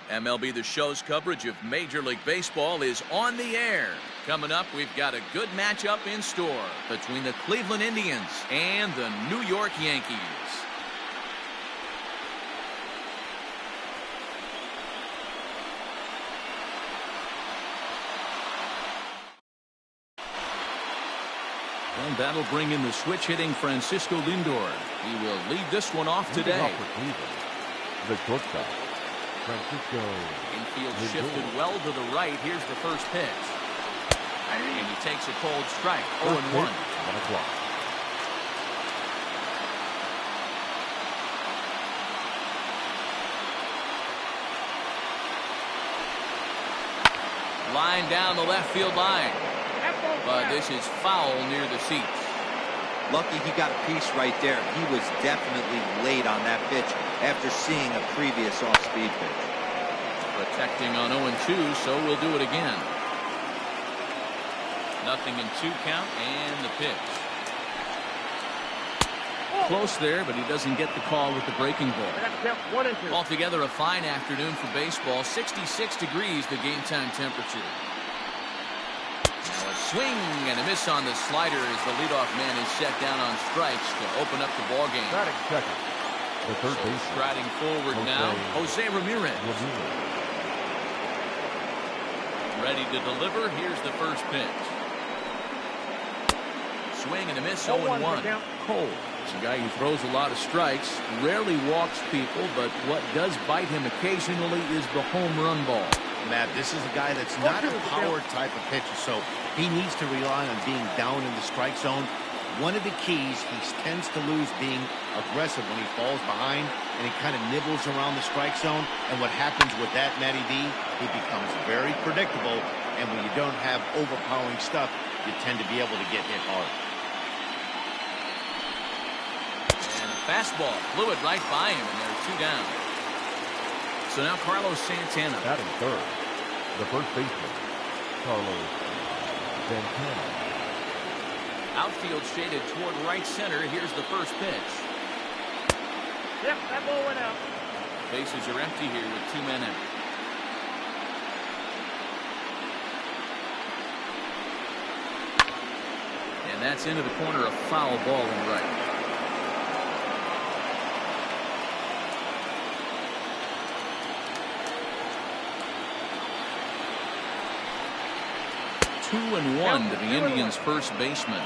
MLB The Show's coverage of Major League Baseball is on the air. Coming up, we've got a good matchup in store between the Cleveland Indians and the New York Yankees. And that'll bring in the switch-hitting Francisco Lindor. He will lead this one off today. The shortstop, Francisco. Infield shifted well to the right. Here's the first pitch. And he takes a cold strike. 0-1. Line down the left field line. But this is foul near the seats. Lucky he got a piece right there. He was definitely late on that pitch after seeing a previous off-speed pitch. Protecting on 0-2, so we'll do it again. 0-2 count and the pitch. Close there, but he doesn't get the call with the breaking ball. 1-2. Altogether, a fine afternoon for baseball. 66 degrees, the game time temperature. Now a swing and a miss on the slider as the leadoff man is set down on strikes to open up the ball game. Second. The third base. Striding forward now, Jose Ramirez. Ready to deliver. Here's the first pitch. Swing and a miss, 0-1. Cole is a guy who throws a lot of strikes, rarely walks people, but what does bite him occasionally is the home run ball. Matt, this is a guy that's not a power type of pitcher, so he needs to rely on being down in the strike zone. One of the keys, he tends to lose being aggressive when he falls behind, and he kind of nibbles around the strike zone. And what happens with that, Matty B, he becomes very predictable, and when you don't have overpowering stuff, you tend to be able to get hit hard. And a fastball flew it right by him, and they're 2 down. So now Carlos Santana. Batting third, the first baseman, Carlos Santana. Outfield shaded toward right center. Here's the first pitch. Yep, that ball went out. Bases are empty here with 2 men out. And that's into the corner, a foul ball in right. Two and 1 to the Indians' first baseman.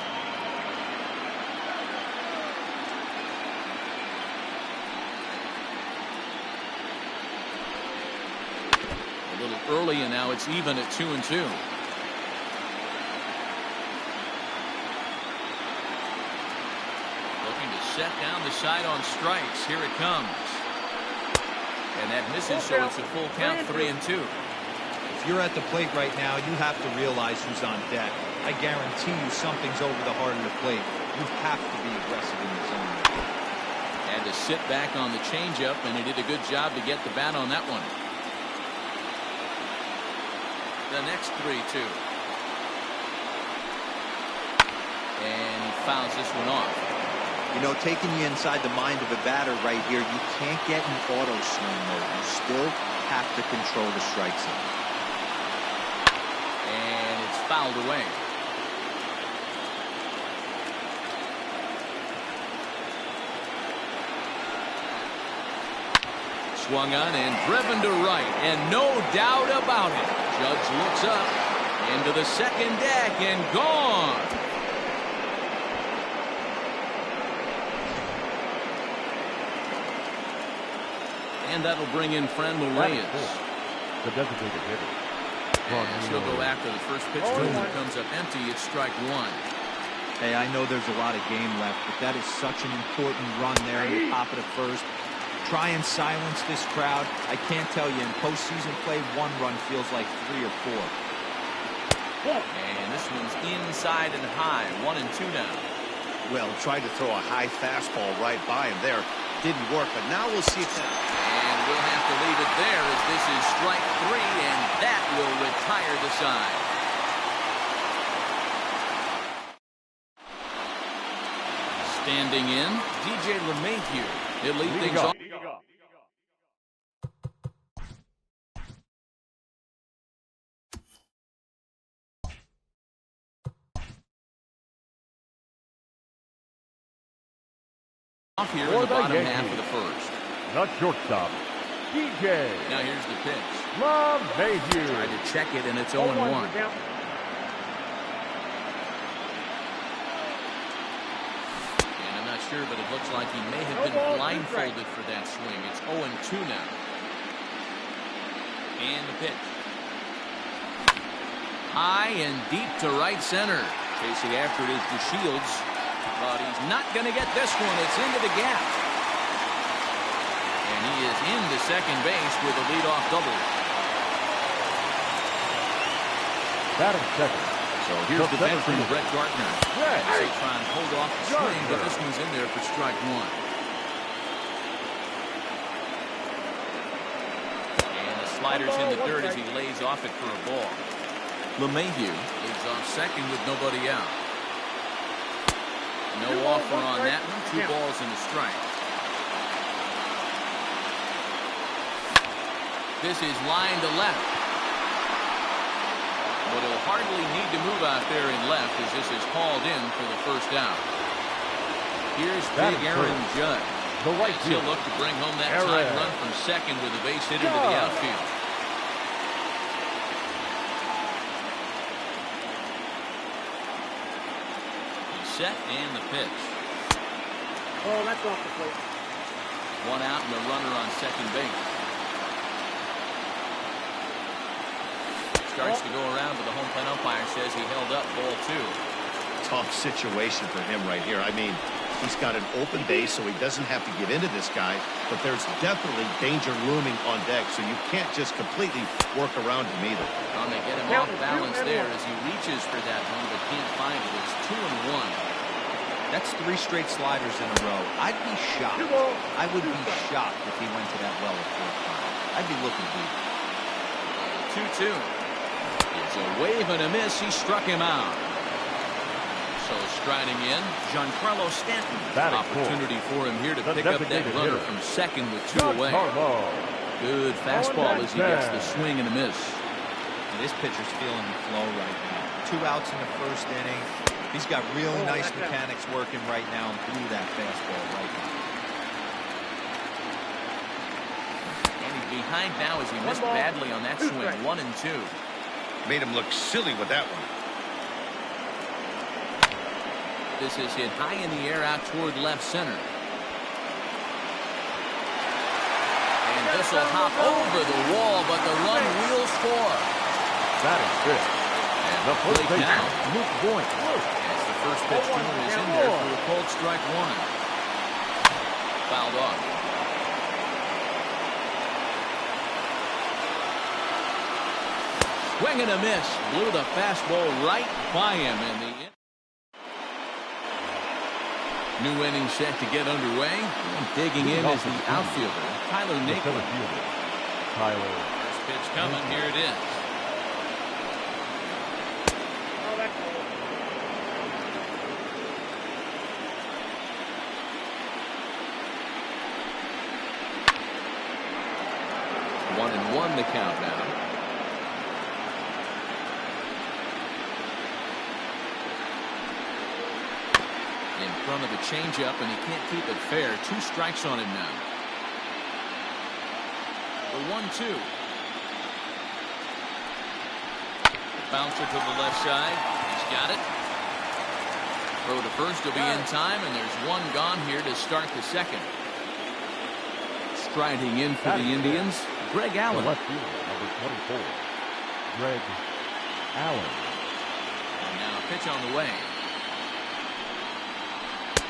A little early, and now it's even at 2-2. Looking to set down the side on strikes. Here it comes. And that misses, so it's a full count, 3-2. If you're at the plate right now, you have to realize who's on deck. I guarantee you something's over the heart of the plate. You have to be aggressive in the zone. And to sit back on the changeup, and he did a good job to get the bat on that one. The next 3-2. And he fouls this one off. You know, taking you inside the mind of a batter right here, you can't get in auto swing mode. You still have to control the strike zone. And it's fouled away. Swung on and driven to right, and no doubt about it. Judge looks up into the second deck and gone. And that'll bring in Franmil Reyes. The designated hitter. And she'll go after the first pitch. It comes up empty. It's strike 1. Hey, I know there's a lot of game left, but that is such an important run there in the top of the first. Try and silence this crowd. I can't tell you, in postseason play, 1 run feels like 3 or 4. And this one's inside and high. 1-2 now. Well, tried to throw a high fastball right by him there. Didn't work, but now we'll see if that... And we'll have to leave it there as this is strike 3, and that will retire the side. Standing in, DJ LeMahieu. He'll lead things off. off here in For the the bottom half Yankees. of the first. The shortstop, DJ Now here's the pitch. LeMahieu. Tried to check it, and it's 0-1 0-1. to count. And I'm not sure, but it looks like he may have been blindfolded for that swing. It's 0-2 now. And the pitch. High and deep to right center. Chasing after it is DeShields. But he's not going to get this one. It's into the gap. And he is into second base with a leadoff double. Batting second. So here's the veteran, Brett Gardner. Brett. They try and hold off the swing, but this one's in there for strike one. And the slider's in the dirt as he lays off it for a ball. LeMahieu leads off second with nobody out. No offer on that one. 2 balls and a strike. This is line to left. But he'll hardly need to move out there in left as this is hauled in for the first out. Here's big Aaron Judge. The right He'll field. look to bring home that Aaron. tying run from second with a base hit into the outfield. He's set and the pitch. Oh, that's off the plate. 1 out and a runner on second base. Starts to go around, but the home plate umpire says he held up ball 2. Tough situation for him right here. I mean, he's got an open base, so he doesn't have to get into this guy, but there's definitely danger looming on deck, so you can't just completely work around him either. Well, they get him off balance there as he reaches for that one, but can't find it. It's 2-1. That's 3 straight sliders in a row. I'd be shocked. I would be shocked if he went to that well at 4th time. I'd be looking deep. 2-2. It's a wave and a miss. He struck him out. So striding in, Giancarlo Stanton. Opportunity for him here to pick up that runner from second with 2 away. Good fastball as he gets the swing and a miss. And this pitcher's feeling the flow right now. 2 outs in the first inning. He's got really nice mechanics working right now and blew that fastball right now. And he's behind now as he missed badly on that swing. 1-2. Made him look silly with that one. This is hit high in the air out toward left center. And this will hop over the wall, but the run will score. Batting fifth. And The first plate now. baseman, Luke Boyd. As the first pitch to him is in there for a cold strike 1. Fouled off. Swing and a miss. Blew the fastball right by him. And the new inning set to get underway. And digging in is the outfielder, Tyler The Naquin. center fielder, Tyler. First pitch coming. Here it is. Oh, that's cool. 1-1 the count now. In front of the changeup, and he can't keep it fair. 2 strikes on him now. The 1-2. Bouncer to the left side. He's got it. Throw to first will be in time, and there's 1 gone here to start the second. Striding in for the Indians, Greg The Allen. left fielder, number 24, Greg Allen. And now a pitch on the way.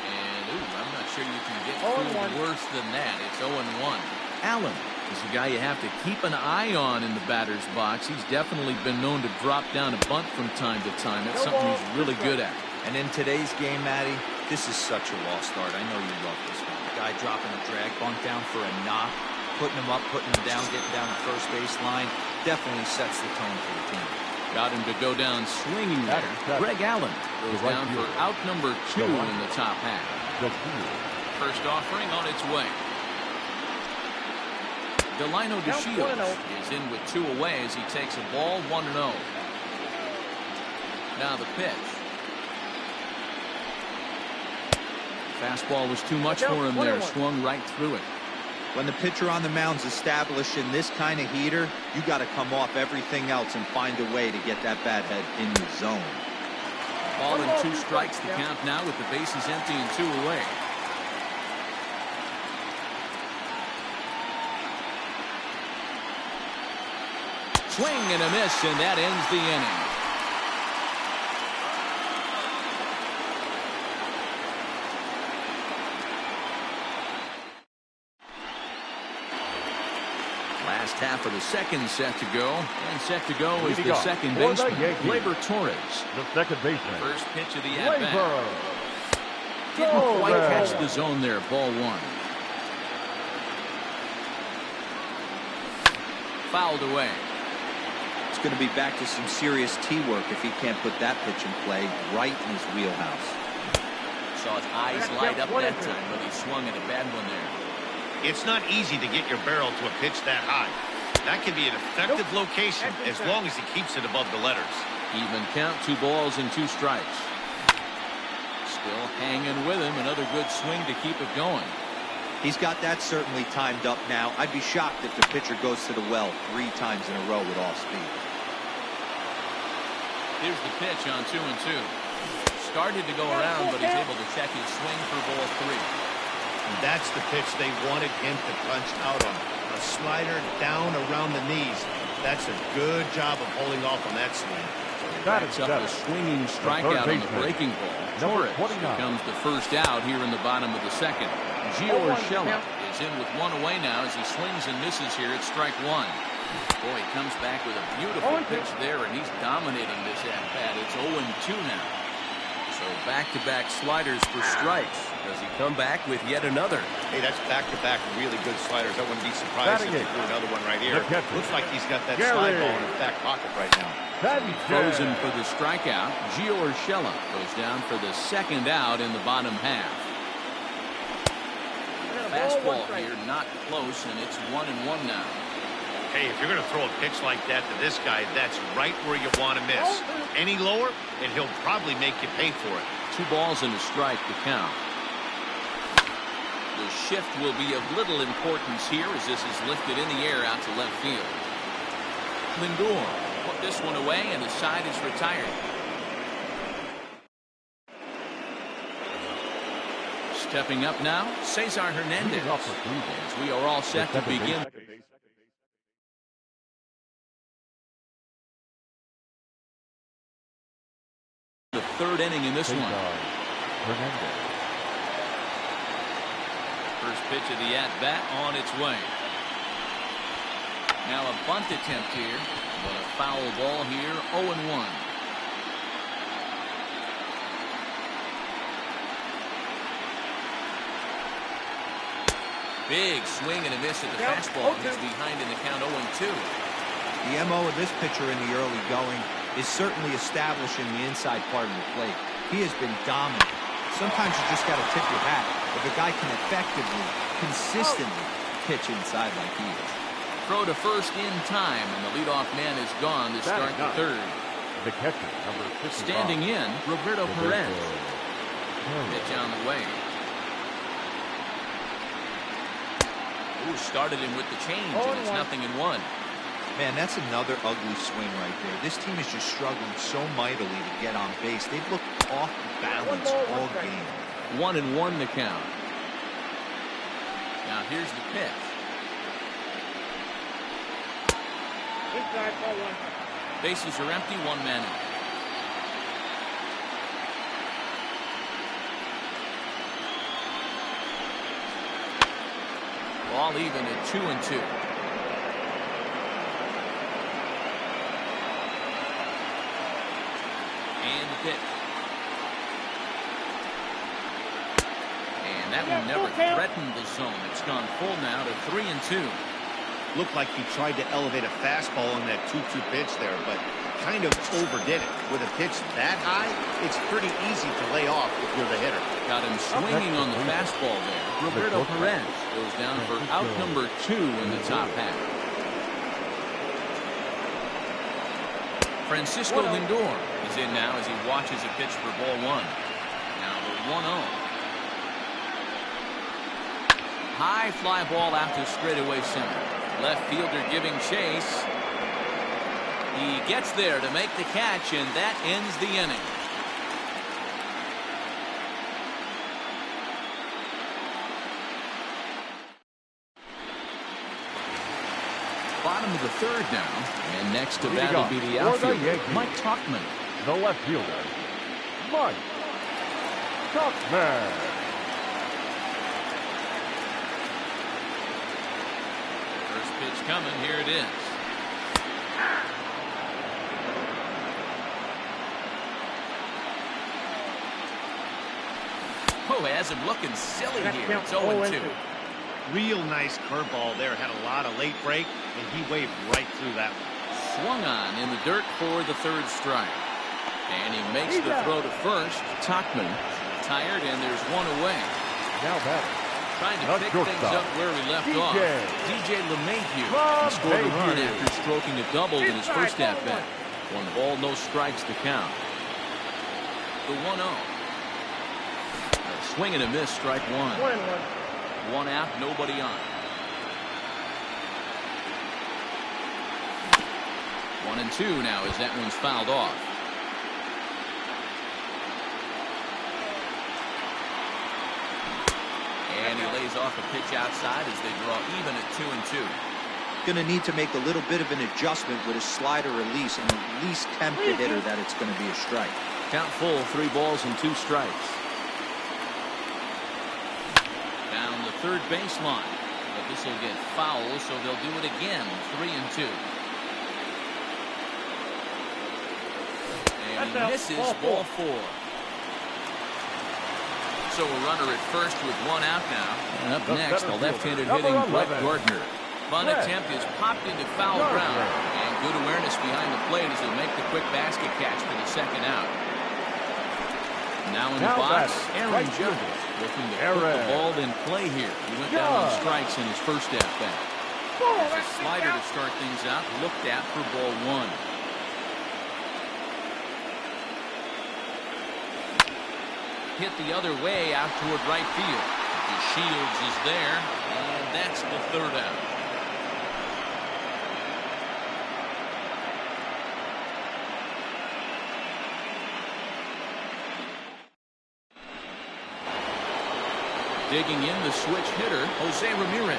And, ooh, I'm not sure you can get through worse than that. It's 0-1. Allen is a guy you have to keep an eye on in the batter's box. He's definitely been known to drop down a bunt from time to time. That's something he's really good at. And in today's game, Matty, this is such a lost start. I know you love this one. Guy dropping a drag bunt down for a knock, putting him up, putting him down, getting down the first base line. Definitely sets the tone for the team. Got him to go down swinging there. Greg Allen goes down for out number 2 in the top half. The field. First offering on its way. Delino DeShields is in with 2 away as he takes a ball 1-0. Now the pitch. Fastball was too much for him there. Swung right through it. When the pitcher on the mound's establishing this kind of heater, you got to come off everything else and find a way to get that bat head in your zone. Ball and 2 strikes to count now with the bases empty and 2 away. Swing and a miss, and that ends the inning. Last half of the second set to go, and set to go is the second baseman, Gleyber Torres. The second baseman. First pitch of the at-bat. Didn't quite catch the zone there. Ball 1. Fouled away. It's going to be back to some serious tee work if he can't put that pitch in play right in his wheelhouse. Saw his eyes light up that time when he swung at a bad one there. It's not easy to get your barrel to a pitch that high. That can be an effective location as long as he keeps it above the letters. Even count, 2 balls and 2 strikes. Still hanging with him. Another good swing to keep it going. He's got that certainly timed up now. I'd be shocked if the pitcher goes to the well 3 times in a row with all speed. Here's the pitch on 2-2. Started to go around, but he's able to check his swing for ball 3. And that's the pitch they wanted him to punch out on. A slider down around the knees. That's a good job of holding off on that swing. Backs up a swinging strikeout on the breaking ball. Torres becomes the first out here in the bottom of the second. Gio Urshela is in with 1 away now as he swings and misses here at strike 1. Boy, he comes back with a beautiful pitch there, and he's dominating this at-bat. It's 0-2 now. So back-to-back sliders for strikes. Does he come back with yet another? Hey, that's back-to-back really good sliders. I wouldn't be surprised if he threw another one right here. Looks like he's got that slide ball in his back pocket right now. Frozen for the strikeout. Gio Urshela goes down for the second out in the bottom half. Fastball here, not close, and it's 1-1 now. Hey, if you're going to throw a pitch like that to this guy, that's right where you want to miss. Any lower, and he'll probably make you pay for it. 2 balls and a strike to count. The shift will be of little importance here as this is lifted in the air out to left field. Lindor put this one away, and the side is retired. Stepping up now, Cesar Hernandez. As we are all set to begin. The 3rd inning in this one. First pitch of the at-bat on its way. Now a bunt attempt here, but a foul ball here, 0-1. Big swing and a miss at the fastball. He's behind in the count, 0-2. The MO of this pitcher in the early going is certainly establishing the inside part of the plate. He has been dominant. Sometimes you just got to tip your hat if a guy can effectively, consistently pitch inside like he is. Throw to first in time, and the leadoff man is gone to start the 3rd. The catcher, number 55. Standing in, Roberto Perez. Pitch on the way. Ooh, started him with the change, and it's 0-1. Man, that's another ugly swing right there. This team is just struggling so mightily to get on base. They've looked off balance all game. 1-1 to count. Now here's the pitch. Bases are empty, 1 man out. Ball even at 2-2. And the pitch. And that one never threatened the zone. It's gone full now to 3-2. Looked like he tried to elevate a fastball on that 2-2 pitch there, but kind of overdid it. With a pitch that high, it's pretty easy to lay off if you're the hitter. Got him swinging on the fastball there. Roberto Perez goes down for out number 2 in the top half. Francisco Lindor is in now as he watches a pitch for ball 1. Now the 1-0. High fly ball out to straightaway center. Left fielder giving chase. He gets there to make the catch, and that ends the inning. Bottom of the third now, and next to bat will be the outfielder, Mike Tauchman. The left fielder, Mike Tauchman. First pitch coming. Here it is. Oh, has him looking silly here. It's 0-2. Real nice curveball there. Had a lot of late break, and he waved right through that one. Swung on in the dirt for the third strike. And he makes the throw to first. Tauchman tired, and there's one away. Now batter. Trying to pick things up where we left off. DJ LeMahieu scored a run after stroking a double in his first at-bat. 1 ball, no strikes to count. The 1-0. Swing and a miss, strike one. 1 out, nobody on. 1-2 now as that one's fouled off. And he lays off a pitch outside as they draw even at 2-2. Going to need to make a little bit of an adjustment with his slider release and at least tempt the hitter that it's going to be a strike. Count full, 3 balls and 2 strikes. Down the third baseline, but this will get foul, so they'll do it again. 3-2. And he misses ball 4. So a runner at first with 1 out now. And up next, the left-handed hitting Brett Gardner. Bunt attempt is popped into foul ground, and good awareness behind the plate as he'll make the quick basket catch for the second out. Now in the box, Aaron Judge looking to put the ball in play here. He went down on strikes in his first at-bat. There's a slider to start things out, looked at for ball 1. Hit the other way out toward right field. Shields is there, and that's the third out. Digging in the switch hitter, Jose Ramirez.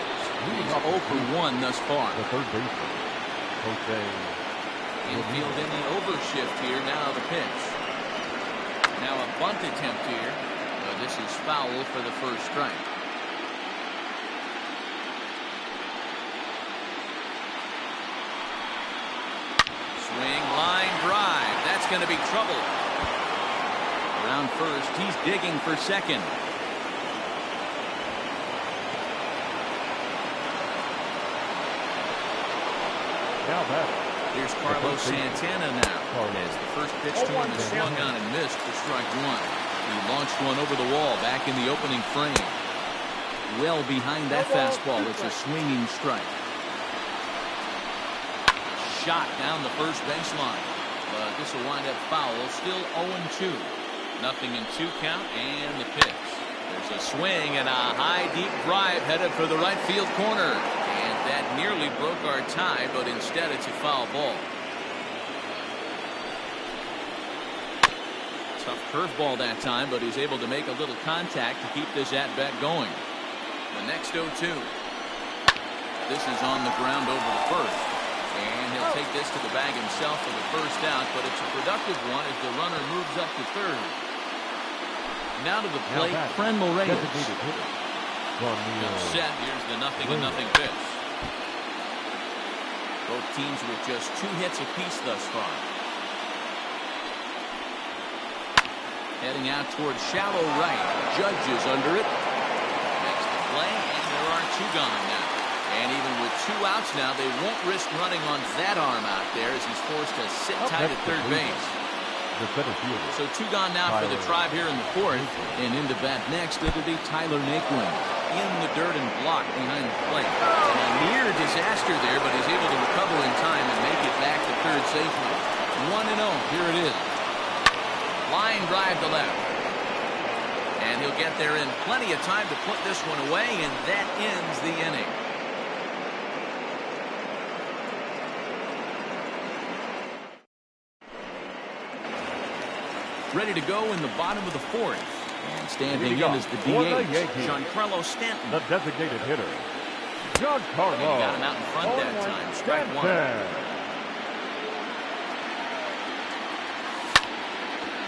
He's 0 for 1 thus far. The third baseman, Jose. Infield in the overshift here. Now the pitch. Now a bunt attempt here. But this is foul for the first strike. Swing, line drive. That's going to be trouble. Around first, he's digging for second. Now batter. Here's Carlos Santana now. As the first pitch to him is swung on and missed for strike 1. He launched one over the wall back in the opening frame. Well behind that fastball. It's a swinging strike. Shot down the first baseline. But this will wind up foul. Still 0-2. Nothing in 2 count, and the pitch. There's a swing and a high deep drive headed for the right field corner. And that nearly broke our tie, but instead it's a foul ball. Tough curveball that time, but he's able to make a little contact to keep this at-bat going. The next 0-2. This is on the ground over the first. And he'll take this to the bag himself for the first out, but it's a productive one as the runner moves up to third. Now to the plate, Franmil Reyes. Set. Here's the 0-0 pitch. Both teams with just 2 hits apiece thus far. Heading out towards shallow right. Judge is under it. Makes the play, and there are 2 gone now. And even with 2 outs now, they won't risk running on that arm out there as he's forced to sit tight at third base. So 2 gone now for the Tribe here in the 4th. And into bat next, it'll be Tyler Naquin. In the dirt and blocked behind the plate. And a near disaster there, but he's able to recover in time and make it back to third safely. 1-0. Here it is. Line drive to left. And And he'll get there in plenty of time to put this one away, and that ends the inning. Ready to go in the bottom of the fourth. And standing in is the DH, Giancarlo Stanton. The designated hitter, And he Giancarlo. got him out in front that time. Strike one.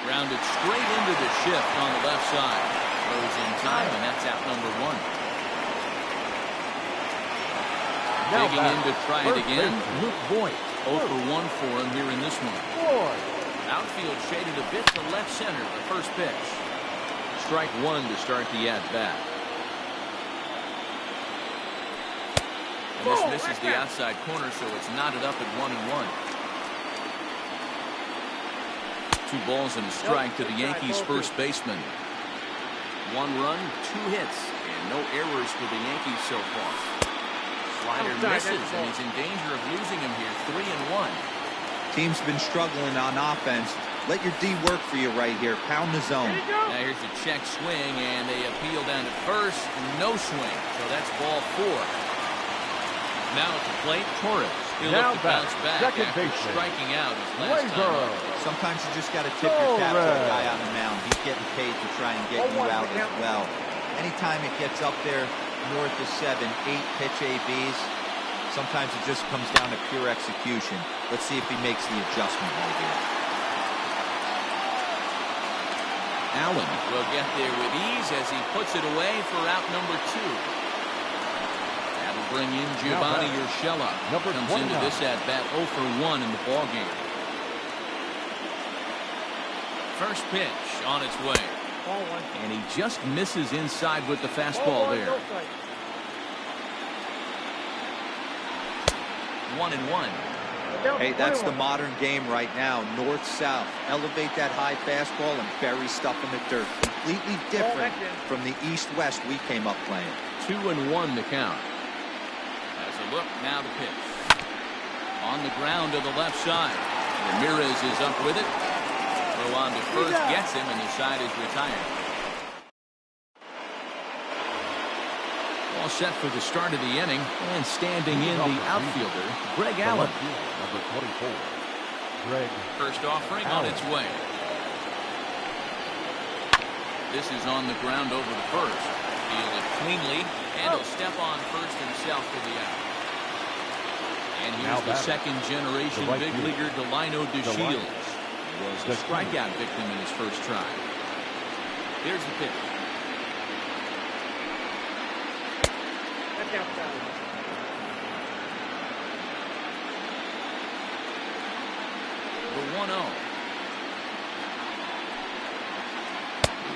Grounded straight into the shift on the left side. Throws in time, and that's out number one. Digging in to try it again, Luke Voigt. 0 for 1 for him here in this one. Outfield shaded a bit to left center, the first pitch. Strike one to start the at-bat. And this misses the outside corner, so it's knotted up at 1-1. 2 balls and a strike to the Yankees' first baseman. 1 run, 2 hits, and no errors for the Yankees so far. Slider misses, and he's in danger of losing him here. 3-1. Team's been struggling on offense. Let your D work for you right here. Pound the zone. Now here's a check swing, and they appeal down to first. No swing, so that's ball 4. Now at the plate, Torres. He'll look to bounce back after striking out his last time. Sometimes you just got to tip your cap to the guy on the mound. He's getting paid to try and get you out as well. Anytime it gets up there north of 7, 8 pitch ABs, sometimes it just comes down to pure execution. Let's see if he makes the adjustment right here. Allen will get there with ease as he puts it away for out number 2. That'll bring in Giovanni Urshela. Comes into this at-bat 0 for 1 in the ballgame. First pitch on its way. And he just misses inside with the fastball there. 1-1. Hey, that's the modern game right now. North-south. Elevate that high fastball and bury stuff in the dirt. Completely different from the east-west we came up playing. 2-1 the count. As a look, now the pitch. On the ground to the left side. Ramirez is up with it. Throw on to first, gets him, and the side is retired. All set for the start of the inning, and standing in the outfielder, Greg Allen. Number 24, Greg. First offering on its way. This is on the ground over the first. Field it cleanly, and he'll step on first himself for the out. And here's the second-generation big leaguer, Delino DeShields. He was a strikeout victim in his first try. Here's the pitch. The 1-0.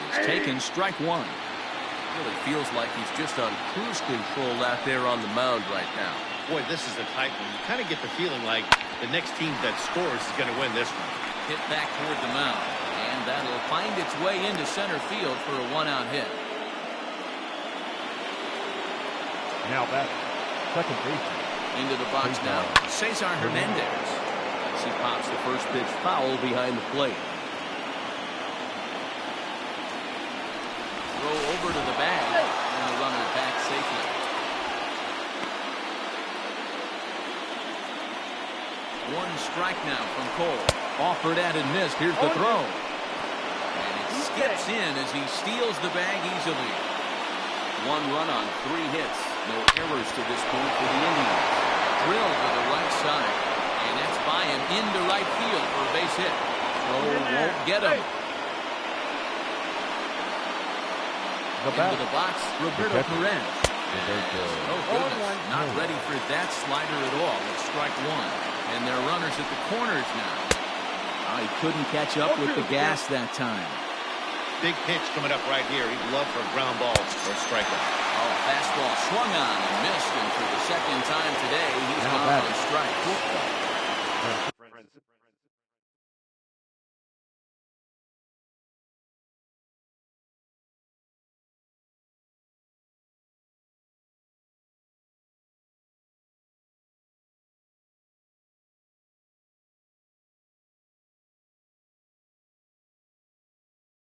He's taken strike 1. Really feels like he's just on cruise control out there on the mound right now. Boy, this is a tight one. You kind of get the feeling like the next team that scores is going to win this one. Hit back toward the mound, and that'll find its way into center field for a 1-out hit. Now batting, second baseman. Into the box now, Cesar Hernandez. As he pops the first pitch foul behind the plate. Throw over to the bag, and the runner back safely. One strike now from Cole. Offered at and missed. Here's the throw. And it skips in as he steals the bag easily. 1 run on 3 hits. No errors to this point for the Indians. Drill to the right side. And that's by him into right field for a base hit. Throw won't get him. Into the box, Roberto Perez. Oh, goodness. Not ready for that slider at all. It's strike 1. And they're runners at the corners now. Oh, he couldn't catch up with the gas that time. Big pitch coming up right here. He'd love for a ground ball or a strikeout. Oh, fastball swung on and missed, and for the second time today, he's gone on strike.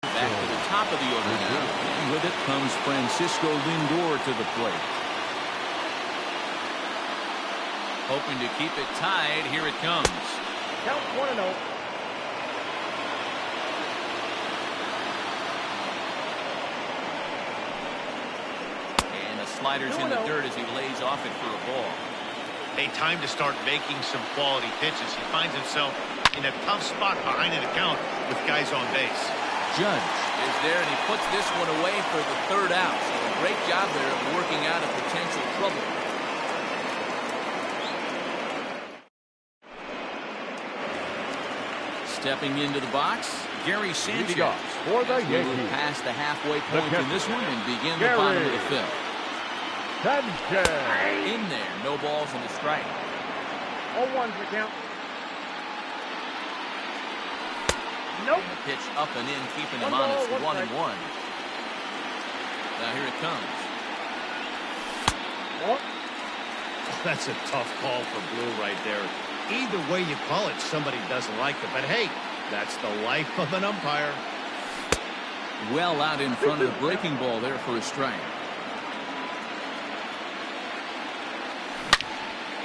Back to the top of the order now. it comes Francisco Lindor to the plate. Hoping to keep it tied. Here it comes. Count 1-0. And the slider's in the dirt as he lays off it for a ball. A time to start making some quality pitches. He finds himself in a tough spot behind an account with guys on base. Judge is there, and he puts this one away for the third out. So a great job there of working out of potential trouble. Stepping into the box, Gary Sanchez. For the We'll Yankees. move past the halfway point in this one and begin the bottom of the fifth. Sanchez. In there, no balls and a strike. 0-1 for count. Nope. And the pitch up and in, keeping him 1 honest. ball, 1 1-1. Now here it comes. Oh. That's a tough call for Blue right there. Either way you call it, somebody doesn't like it. But hey, that's the life of an umpire. Well out in front of the breaking ball there for a strike.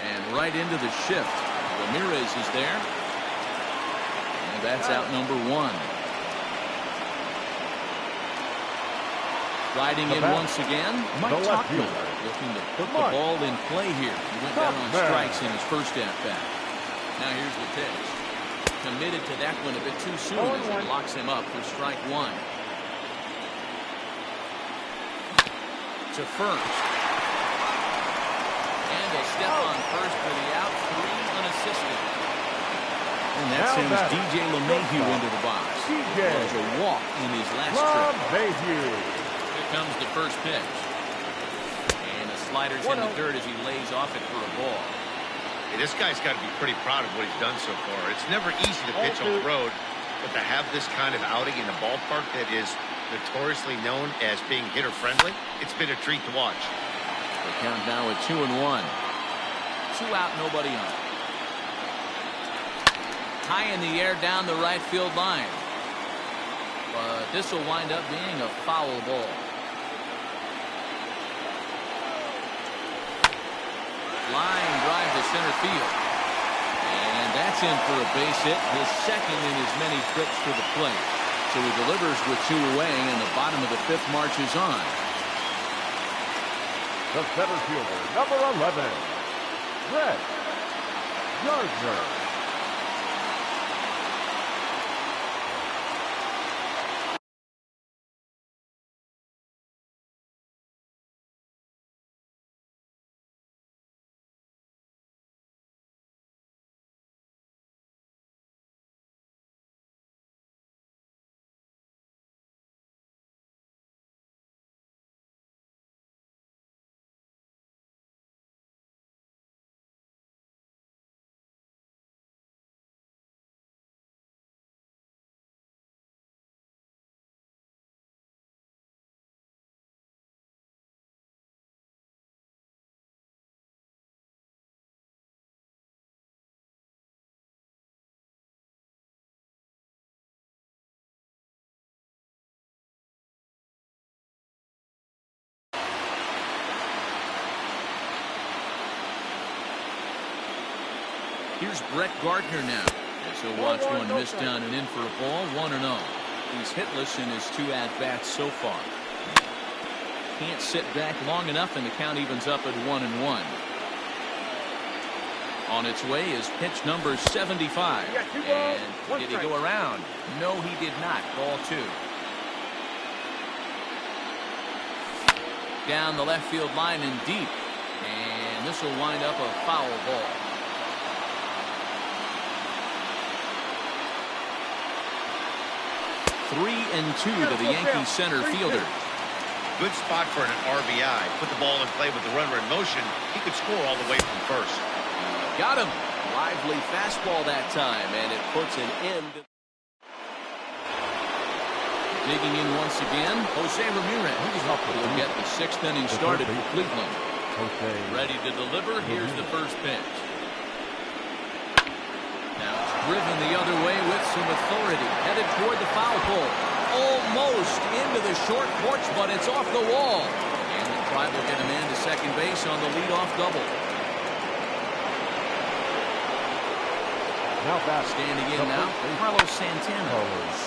And right into the shift. Ramirez is there. And that's out number 1. Riding in once again, Mike Tauchman, looking to put the ball in play here. He went down on strikes in his first at-bat. Now here's the pitch. Committed to that one a bit too soon as it locks him up for strike 1. To first. And a step on first for the out, 3 unassisted. And that sends DJ LeMahieu into the box. It was a walk in his last trip. Here comes the first pitch. And the slider's in the dirt as he lays off it for a ball. Hey, this guy's got to be pretty proud of what he's done so far. It's never easy to pitch on the road, but to have this kind of outing in a ballpark that is notoriously known as being hitter-friendly, it's been a treat to watch. The count now at 2-1. 2 out, nobody on. High in the air down the right field line. But this will wind up being a foul ball. Line drive to center field. And that's in for a base hit, his second in as many trips to the plate. So he delivers with 2 away, and the bottom of the 5th marches on. The center fielder, number 11, Brett Gardner. Here's Brett Gardner now, as he'll watch one miss down and in for a ball, 1-0. He's hitless in his 2 at-bats so far. Can't sit back long enough, and the count evens up at 1-1. On its way is pitch number 75. And did he go around? No, he did not. Ball 2. Down the left field line and deep. And this will wind up a foul ball. Three and 2 to the Yankees center fielder. Good spot for an RBI. Put the ball in play with the runner in motion. He could score all the way from first. Got him. Lively fastball that time, and it puts an end. Digging in once again, Jose Ramirez. Will get the 6th inning started for Cleveland. Ready to deliver. Here's the first pitch. Now it's driven the other way with some authority. Headed toward the foul pole. almost into the short porch, but it's off the wall. And the Tribe will get a man to second base on the leadoff double. Now back. Standing in now, Carlos Santana.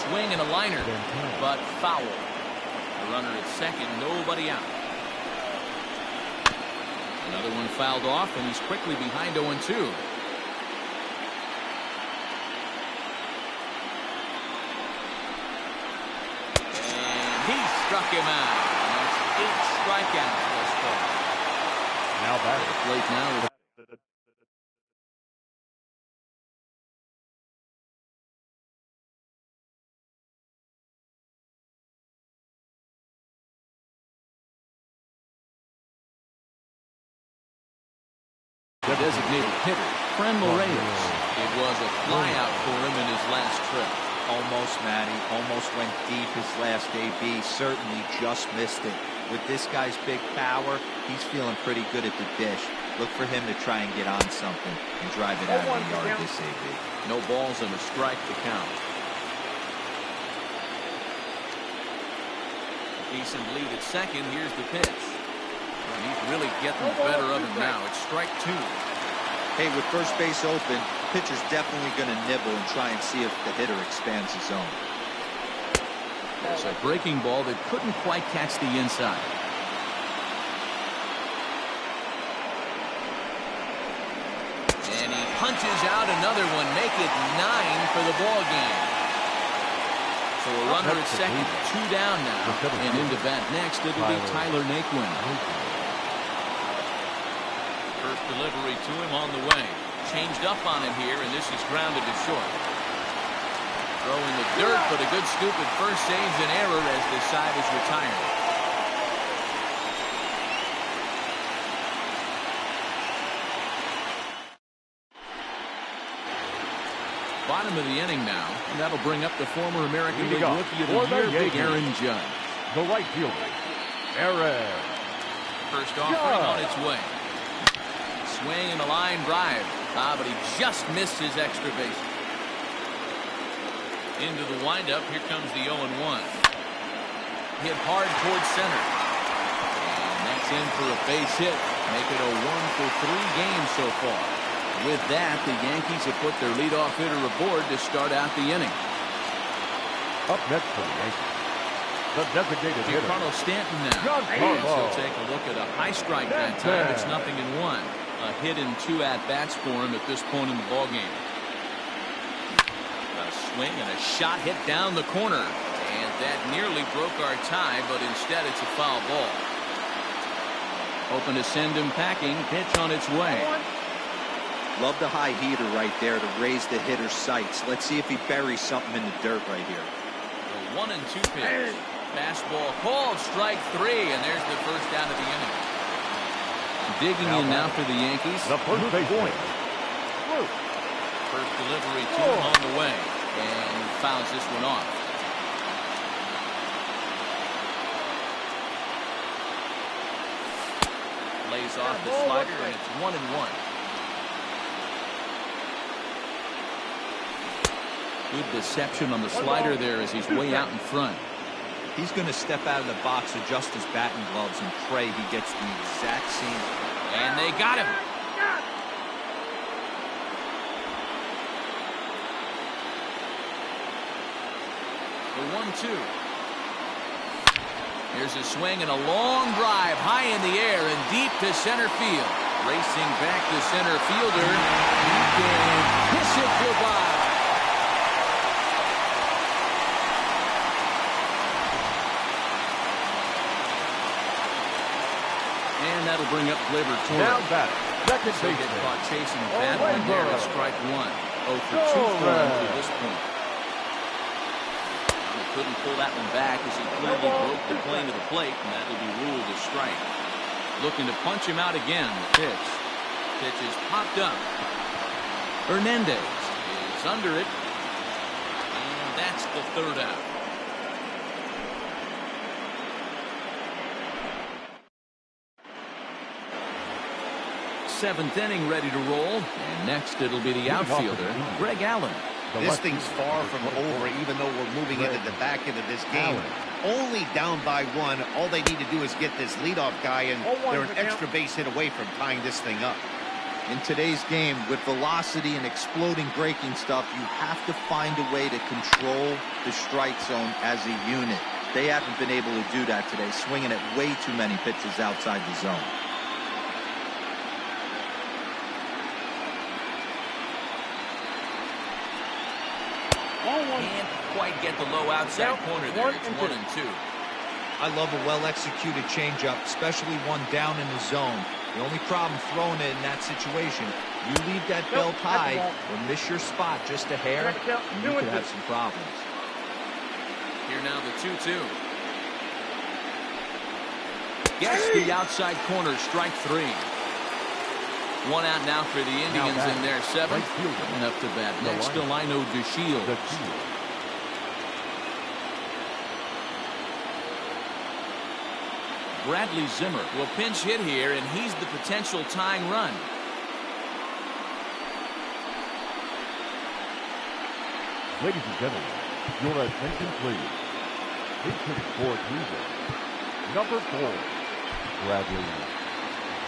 Swing and a liner, but foul. The runner at second, nobody out. Another one fouled off, and he's quickly behind 0-2. He struck him out. That's 8 strikeouts thus far. Now back. At the plate now. The designated hitter, Fren Morales. It was a flyout for him in his last trip. Almost, Matty. Almost went deep his last AB. Certainly just missed it. With this guy's big power, he's feeling pretty good at the dish. Look for him to try and get on something and drive it out of the yard this AB. No balls and a strike to count. Decent lead at second. Here's the pitch. And he's really getting the better of him now. It's strike 2. Hey, with first base open, pitcher's definitely going to nibble and try and see if the hitter expands his zone. There's a breaking ball that couldn't quite catch the inside. And he punches out another one, make it 9 for the ball game. So a runner at second, 2 down now. And into bat next, it'll be Tyler Naquin. First delivery to him on the way. Changed up on him here, and this is grounded to short. Throwing the dirt, but a good scoop at first saves an error as this side is retired. Bottom of the inning now, and that'll bring up the former American League Rookie of the Year, Big Aaron Judge. The right fielder, Aaron. First offering on its way. Swing and a line drive. But he just missed his extra base. Into the windup. Here comes the 0-1. Hit hard towards center. And that's in for a base hit. Make it a 1-for-3 game so far. With that, the Yankees have put their leadoff hitter aboard to start out the inning. Up next for the Yankees, the designated hitter, Carlos Stanton now. And he'll take a look at a high strike that time. It's 0-1. A hit and 2 at-bats for him at this point in the ballgame. A swing and a shot hit down the corner. And that nearly broke our tie, but instead it's a foul ball. Hoping to send him packing. Pitch on its way. Love the high heater right there to raise the hitter's sights. Let's see if he buries something in the dirt right here. The 1-2 pitch. Fastball called, strike 3, and there's the first out of the inning. Digging in now for the Yankees. the first base point. First delivery to him on the way, and fouls this one off. Lays off the slider, and it's 1-1. Good deception on the slider there as he's way out in front. He's going to step out of the box, adjust his batting gloves, and pray he gets the exact same. And they got him. The 1-2. Here's a swing and a long drive high in the air and deep to center field. Racing back to center fielder. He can kiss it goodbye. And that'll bring up Gleyber Torres. Now back, second So get baseman, caught chasing that one there to strike 1. 0 for 2 for him to this point. He couldn't pull that one back as he clearly broke the plane of the plate, and that will be ruled a strike. Looking to punch him out again. The pitch. Pitch is popped up. Hernandez is under it. And that's the third out. Seventh inning ready to roll. And next it'll be the outfielder, Greg Allen. This thing's far from over, even though we're moving into the back end of this game. Only down by 1. All they need to do is get this leadoff guy, and they're an extra base hit away from tying this thing up. In today's game, with velocity and exploding breaking stuff, you have to find a way to control the strike zone as a unit. They haven't been able to do that today, swinging at way too many pitches outside the zone. Can't quite get the low outside corner there. It's 1-2. I love a well-executed changeup, especially one down in the zone. The only problem throwing it in that situation, you leave that belt high or miss your spot just a hair, you could have some problems. Here now the 2-2. Gets the outside corner, strike 3. One out now for the Indians in their 7th. And up to bat next, Delino DeShields. Bradley Zimmer will pinch hit here, and he's the potential tying run. Ladies and gentlemen, your attention please. Pitching for Cleveland, number 4, Bradley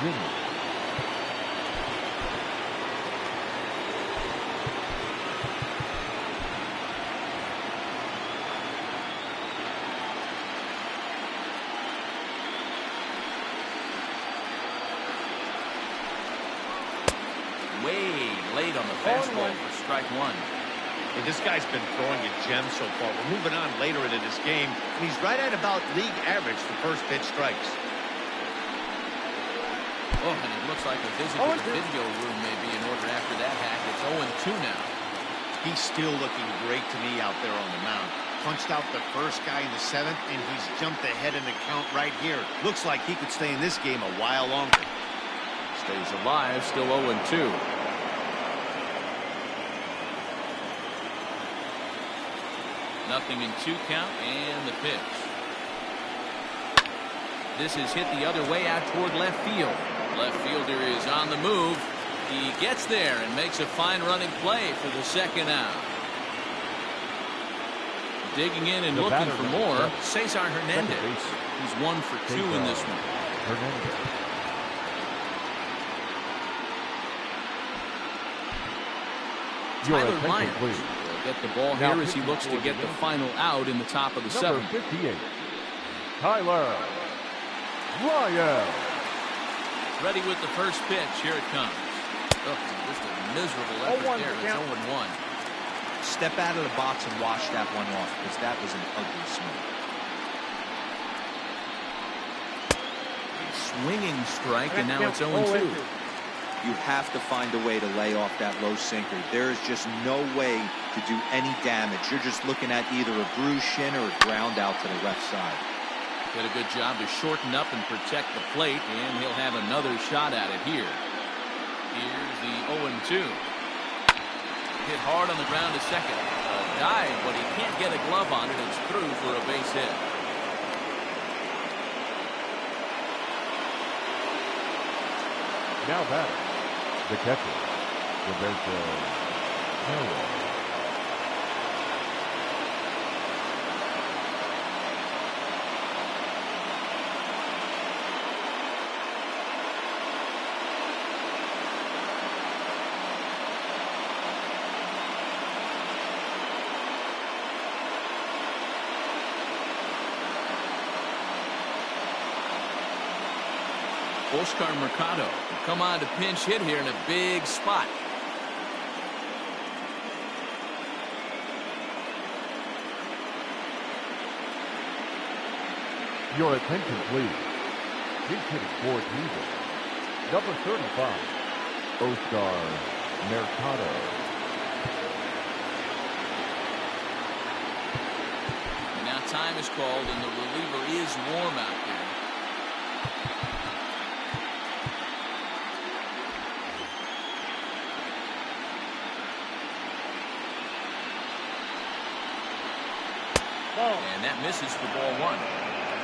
Zimmer. Way late on the fastball for strike 1. And this guy's been throwing a gem so far. We're moving on later into this game, and he's right at about league average for first pitch strikes. Oh, and it looks like a visit to the video room may be in order after that hack. It's 0-2 now. He's still looking great to me out there on the mound. Punched out the first guy in the 7th, and he's jumped ahead in the count right here. Looks like he could stay in this game a while longer. Stays alive, still 0-2. Nothing in 2 count, and the pitch. This is hit the other way out toward left field. Left fielder is on the move. He gets there and makes a fine running play for the 2nd out. Digging in and looking for more, Cesar Hernandez. He's 1 for 2 in this one. Tyler Myers will get the ball here as he looks to get the final out in the top of the 7th. 58, Tyler Myers. Ready with the first pitch. Here it comes. Oh, just a miserable effort there. It's 0-1. Step out of the box and wash that one off, because that was an ugly swing. A swinging strike, and now it's 0-2. You have to find a way to lay off that low sinker. There is just no way to do any damage. You're just looking at either a bruised shin or a ground out to the left side. Did a good job to shorten up and protect the plate, and he'll have another shot at it here. Here's the 0-2. Hit hard on the ground to second. A dive, but he can't get a glove on it. It's through for a base hit. Now batting, the catcher, Roberto Carroll. Oscar Mercado will come on to pinch hit here in a big spot. Your attention, please. He's hitting for Cleveland, number 35, Oscar Mercado. And now time is called, and the reliever is warm out there. And that misses for ball 1.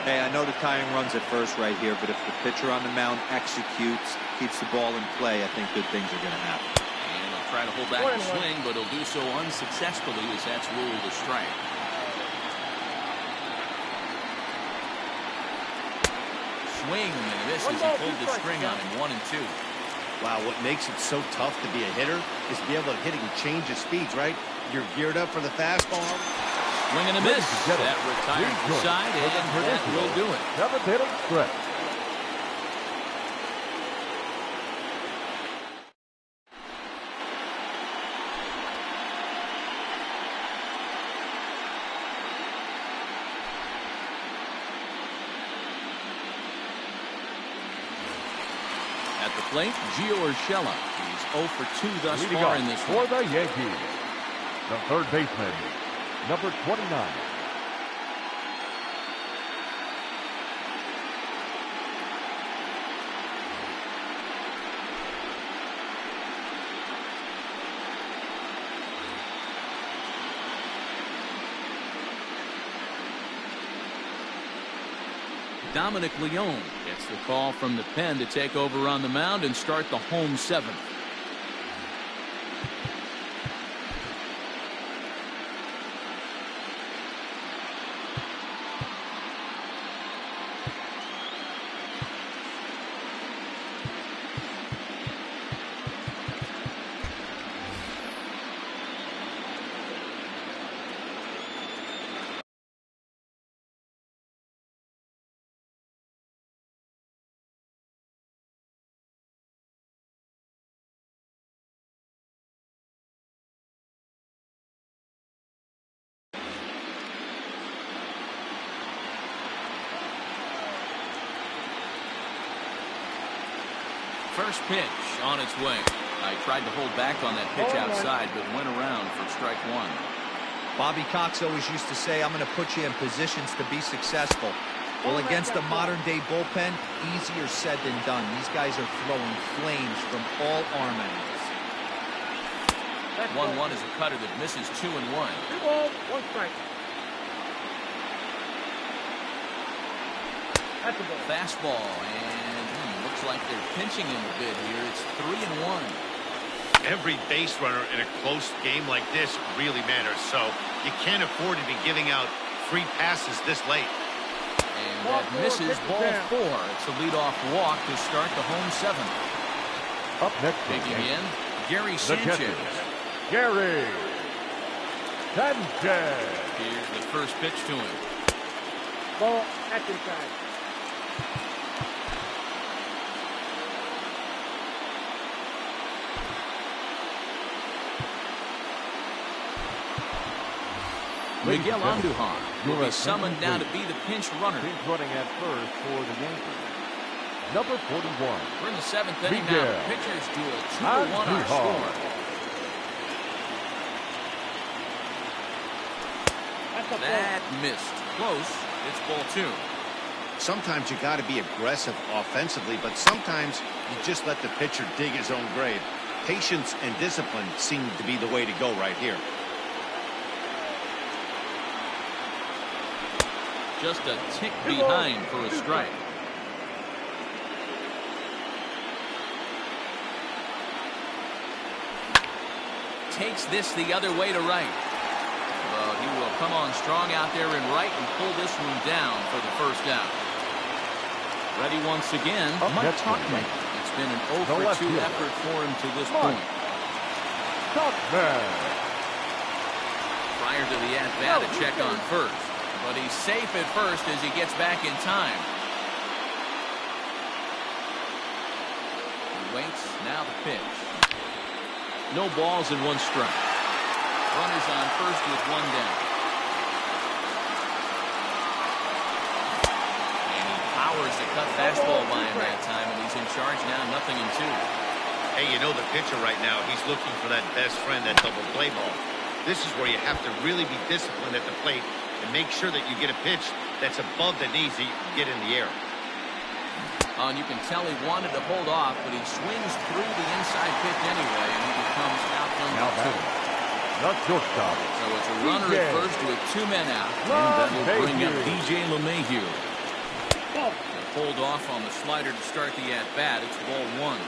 Hey, I know the tying run's at first right here, but if the pitcher on the mound executes, keeps the ball in play, I think good things are going to happen. And a Try to hold back the swing, but he'll do so unsuccessfully as that's ruled a strike. Swing and a miss as he pulled the string on him. 1-2. Wow, what makes it so tough to be a hitter is to be able to hit and change the speeds, right? You're geared up for the fastball. Swing and a miss. That retires the side, and that will do it. 7th inning stretch. At the plate, Gio Urshela. He's 0 for 2 thus Leading far off in this for one. the Yankees, the third baseman, number 29. Dominic Leone gets the call from the pen to take over on the mound and start the home 7th. First pitch on its way. I tried to hold back on that pitch outside, but went around for strike 1. Bobby Cox always used to say, I'm going to put you in positions to be successful. Well, against the modern-day bullpen, easier said than done. These guys are throwing flames from all arm angles. 1-1 is a cutter that misses 2-1. 2 balls, 1 strike. That's a ball. Fastball, and looks like they're pinching him a bit here. It's 3-1. Every base runner in a close game like this really matters, so you can't afford to be giving out free passes this late. And that misses ball 4. It's a leadoff walk to start the home 7th. Up next, Taking in Gary Sanchez. Gary Sanchez. Here's the first pitch to him. Ball, that's inside. Miguel Andujar will be summoned now to be the pinch runner. Pinch running at first for the Yankees. Number 41. We're in the 7th inning now. The pitchers do a 2-1 our score. That missed. Close. It's ball 2. Sometimes you got to be aggressive offensively, but sometimes you just let the pitcher dig his own grave. Patience and discipline seem to be the way to go right here. Just a tick behind for a strike. Takes this the other way to right. Well, he will come on strong out there in right and pull this one down for the first out. Ready once again, Mike Tuckman. It's been an 0 for 2 effort for him to this point. Prior to the at-bat, a check on first. But he's safe at first as he gets back in time. He waits, now the pitch. No balls and 1 strike. Runners on first with 1 down. And he powers the cut fastball by him that time, and he's in charge now, 0-2. Hey, you know the pitcher right now, he's looking for that best friend, that double play ball. This is where you have to really be disciplined at the plate and make sure that you get a pitch that's above the knees that you can get in the air. And you can tell he wanted to hold off, but he swings through the inside pitch anyway, and he becomes out number 2. Not shortstop. So it's a runner at first with 2 men out, and that will bring up DJ LeMahieu. Pulled off on the slider to start the at-bat. It's ball 1.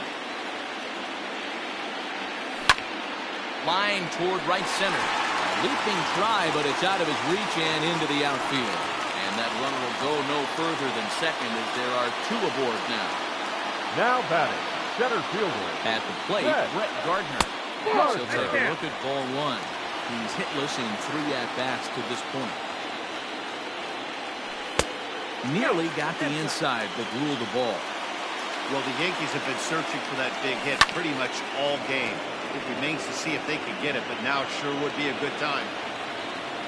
flying toward right center. A leaping try, but it's out of his reach and into the outfield. And that runner will go no further than second as there are 2 aboard now. Now batting, center fielder. At the plate, Brett Gardner. He'll take a look at ball 1. He's hitless in 3 at-bats to this point. Nearly got the inside, but ruled the ball. Well, the Yankees have been searching for that big hit pretty much all game. It remains to see if they can get it, but now it sure would be a good time.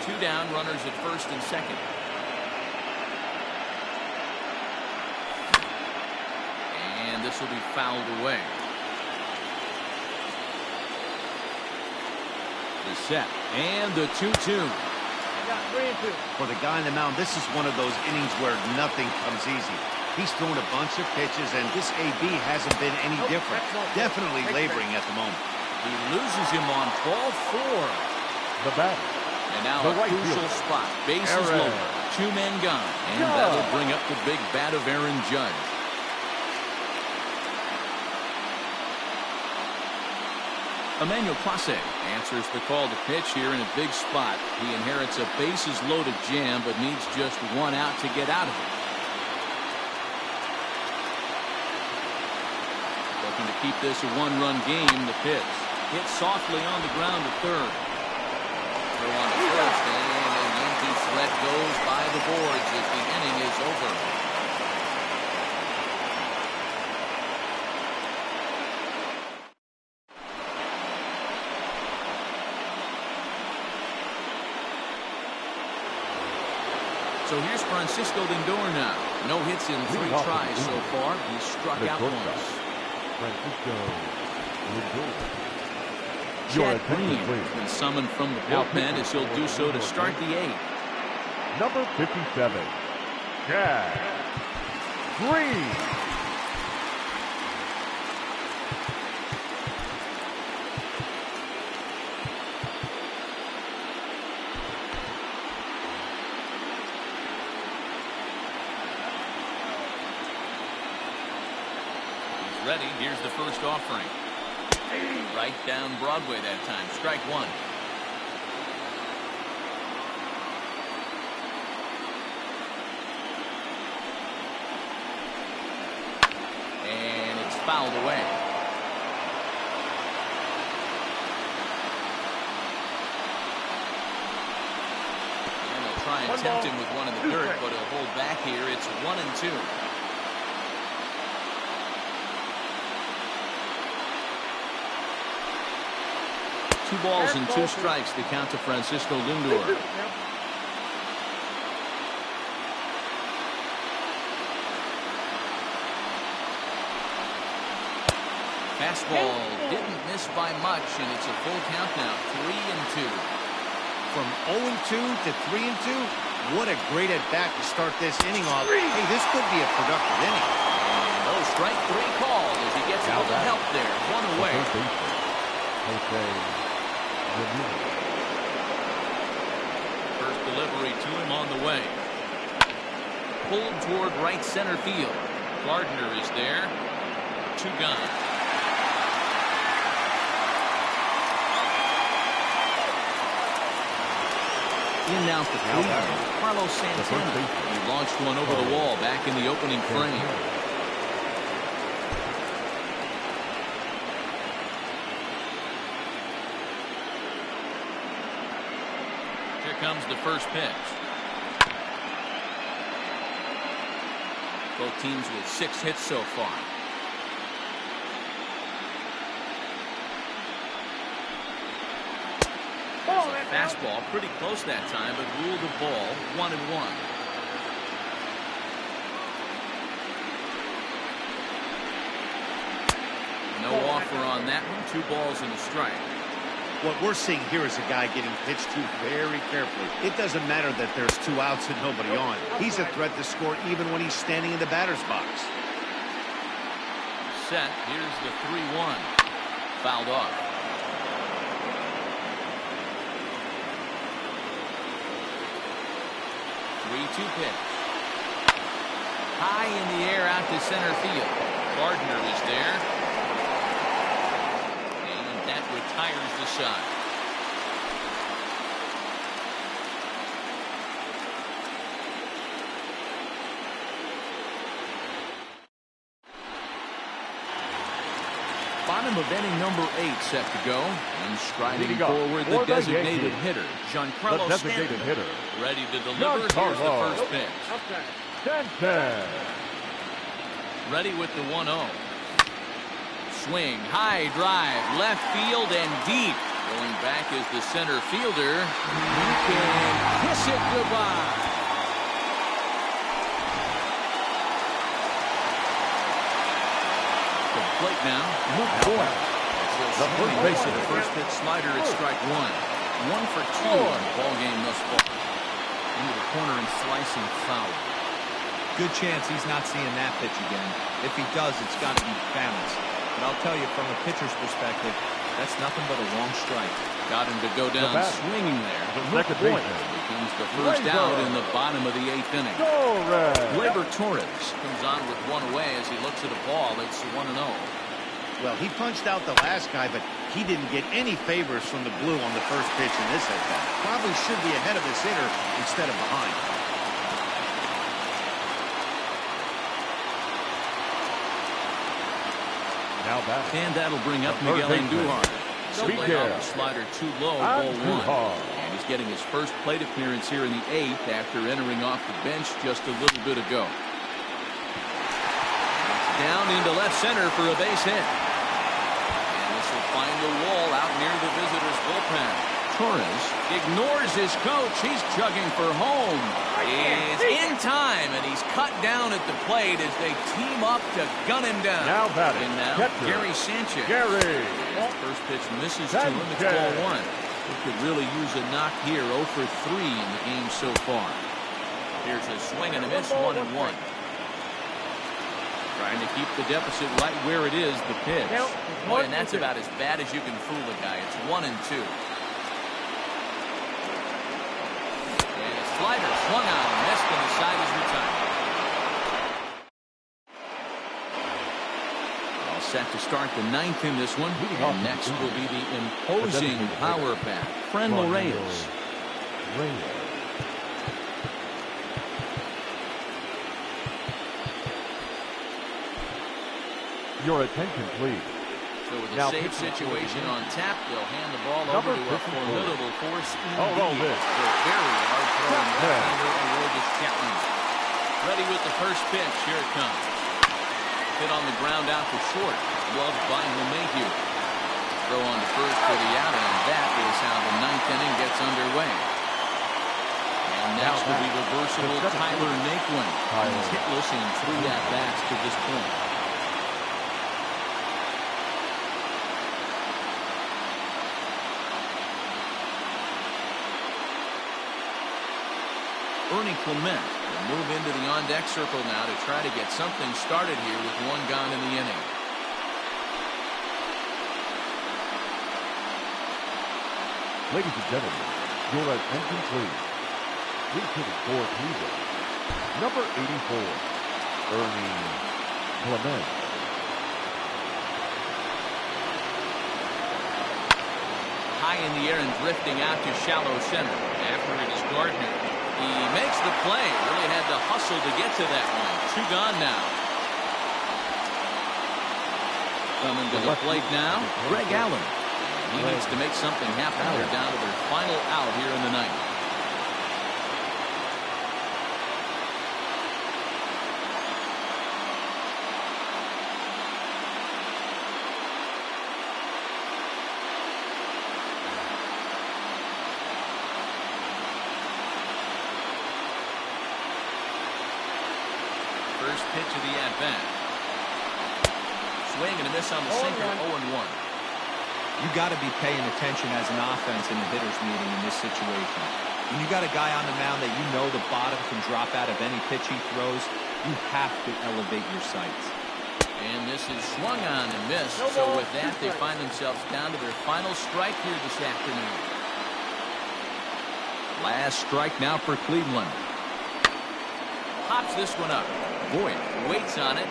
2 down, runners at first and second. And this will be fouled away. The set and the 2-2. For the guy on the mound, this is one of those innings where nothing comes easy. He's thrown a bunch of pitches, and this AB hasn't been any different. Definitely laboring at the moment. He loses him on ball 4. The batter. And now the a crucial spot. Bases loaded. 2 men gone. And that'll bring up the big bat of Aaron Judge. Emmanuel Clase answers the call to pitch here in a big spot. He inherits a bases-loaded jam, but needs just 1 out to get out of it. Looking to keep this a 1-run game. The pitch hit softly on the ground to third. Throw on to first, and a Yankee threat goes by the boards as the inning is over. So here's Francisco Lindor now. No hits in 3 tries so far. He's struck out once. Francisco Lindor. Chad Green has been summoned from the bullpen as he'll do so to start the 8th. Number 57, Chad Green. Ready. Here's the first offering. Right down Broadway that time. Strike 1. And it's fouled away. And they'll try and tempt him with one in the dirt, but he'll hold back here. It's 1-2. 2 balls and 2 strikes to count to Francisco Lindor. Fastball didn't miss by much, and it's a full count now. 3-2. From 0-2 to 3-2, what a great at-bat to start this inning off. Hey, this could be a productive inning. Oh, strike 3 called as he gets a little help there. 1 away. First delivery to him on the way. Pulled toward right center field. Gardner is there. 2 gone. In now for Cleveland, Carlos Santana. He launched one over the wall back in the opening frame. Here comes the first pitch. Both teams with 6 hits so far. Fastball pretty close that time, but ruled the ball 1-1. No offer on that one. 2 balls and a strike. What we're seeing here is a guy getting pitched to very carefully. It doesn't matter that there's 2 outs and nobody on. He's a threat to score even when he's standing in the batter's box. Set. Here's the 3-1. Fouled off. 3-2 pitch. High in the air out to center field. Gardner is there. And that retires the side. Bottom of inning number 8 set to go. And striding forward, the designated hitter, Giancarlo Stanton. Ready to deliver. Here's the first pitch. Ready with the 1-0. Swing, high drive, left field and deep. Going back is the center fielder. He can kiss it goodbye. Plate now. The first base of the first pitch slider at strike 1. 1 for 2 on the ball game thus far. Into the corner and slicing foul. Good chance he's not seeing that pitch again. If he does, it's got to be balanced. But I'll tell you, from a pitcher's perspective, that's nothing but a long strike. Got him to go down swinging there. Becomes the first out in the bottom of the 8th inning. Gleyber Torres comes on with 1 away as he looks at a ball. It's 1-0. Well, he punched out the last guy, but he didn't get any favors from the blue on the first pitch in this at-bat. Probably should be ahead of his hitter instead of behind. And that'll bring up Miguel Andujar. Simply off the slider too low, ball 1. And he's getting his first plate appearance here in the 8th after entering off the bench just a little bit ago. It's down into left center for a base hit. And this will find the wall out near the visitors' bullpen. Torres ignores his coach. He's chugging for home. Is in time, and he's cut down at the plate as they team up to gun him down. Now batting. And now Gary Sanchez. First pitch misses to him. It's ball 1. He could really use a knock here. 0 for 3 in the game so far. Here's a swing and a miss. 1-1. Trying to keep the deficit right where it is. The pitch. Boy, and that's about as bad as you can fool a guy. It's 1-2. Slider swung on and missed, and the side is retired. All set to start the 9th in this one. And next will be the imposing power bat, Franmil Reyes. Your attention, please. So with a safe situation on tap, they'll hand the ball over to a formidable force. Very hard throwing left-hander Aroldis Chapman. Ready with the first pitch. Here it comes. Hit on the ground out to short. Gloved by LeMahieu. Throw on to first for the out, and that is how the 9th inning gets underway. And next will be the versatile Tyler Naquin. He's hitless in 3 at-bats to this point. Ernie Clement will move into the on-deck circle now to try to get something started here with 1 gone in the inning. Ladies and gentlemen, your attention, please. Please hit it for Cleveland. Number 84, Ernie Clement. High in the air and drifting out to shallow center. After it is Gardner. He makes the play. Really had to hustle to get to that one. 2 gone now. Coming to the plate now, Greg Allen. He needs to make something happen. They're down to their final out here in the 9th. First pitch of the at-bat. Swing and a miss on the sinker. 0-1. You got to be paying attention as an offense in the hitter's meeting in this situation. When you got a guy on the mound that you know the bottom can drop out of any pitch he throws, you have to elevate your sights. And this is swung on and missed. So with that, they find themselves down to their final strike here this afternoon. Last strike now for Cleveland. Pops this one up. Boyd waits on it.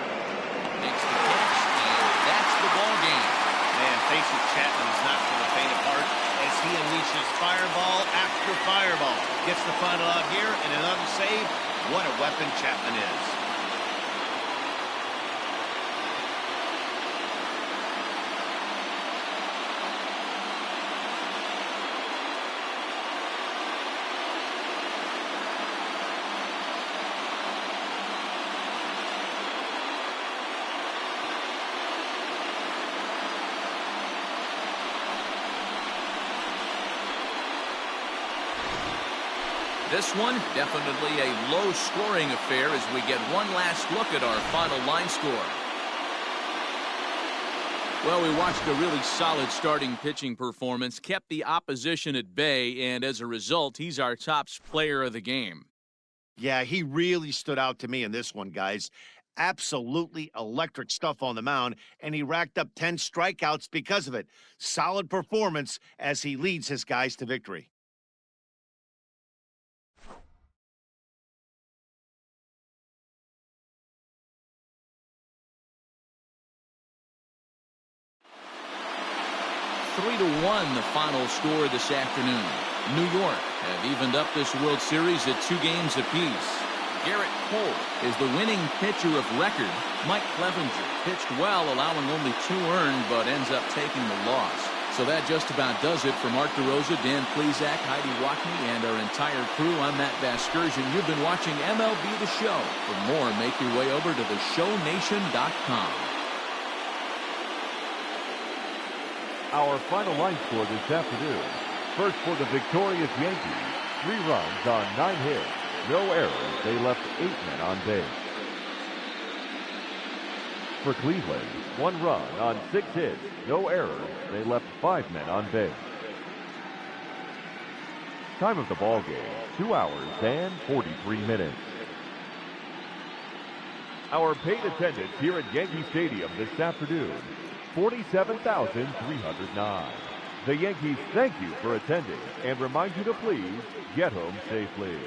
Makes the catch, and that's the ball game. Man, Facing Chapman is not for the faint of heart as he unleashes fireball after fireball. Gets the final out here and another save. What a weapon Chapman is. This one, definitely a low-scoring affair as we get one last look at our final line score. Well, we watched a really solid starting pitching performance, kept the opposition at bay, and as a result, he's our top player of the game. Yeah, he really stood out to me in this one, guys. Absolutely electric stuff on the mound, and he racked up 10 strikeouts because of it. Solid performance as he leads his guys to victory. Three to 1 the final score this afternoon. New York have evened up this World Series at 2 games apiece. Garrett Cole is the winning pitcher of record. Mike Clevenger pitched well, allowing only 2 earned, but ends up taking the loss. So that just about does it for Mark DeRosa, Dan Plesac, Heidi Wackney, and our entire crew. I'm Matt Vasgersian. You've been watching MLB The Show. For more, make your way over to theshownation.com. Our final line score this afternoon. First for the victorious Yankees, 3 runs on 9 hits, no errors. They left 8 men on base. For Cleveland, 1 run on 6 hits, no errors. They left 5 men on base. Time of the ball game, 2 hours and 43 minutes. Our paid attendance here at Yankee Stadium this afternoon, 47,309. The Yankees thank you for attending and remind you to please get home safely.